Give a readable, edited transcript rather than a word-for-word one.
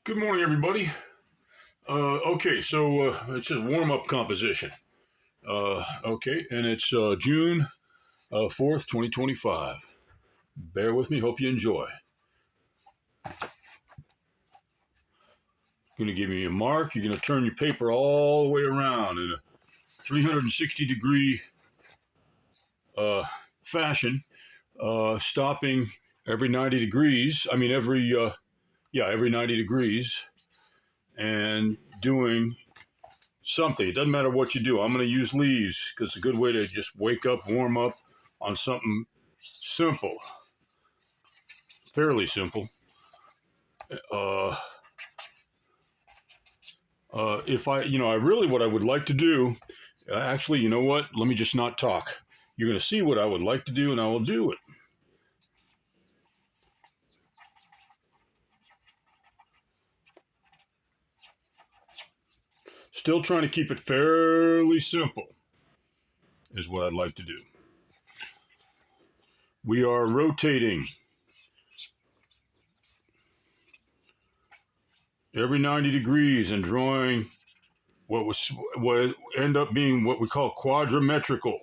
Good morning, everybody. Okay, so it's a warm-up composition. Okay, and it's June 4th, 2025. Bear with me. Hope you enjoy. Going to give me a mark. You're going to turn your paper all the way around in a 360-degree fashion, stopping every 90 degrees. Every 90 degrees, and doing something. It doesn't matter what you do. I'm going to use leaves because it's a good way to just wake up, warm up on something simple, fairly simple. Uh, what I would like to do, actually, you know what? Let me just not talk. You're going to see what I would like to do, and I will do it. Still trying to keep it fairly simple is what I'd like to do. We are rotating every 90 degrees and drawing what end up being what we call quadrimetrical.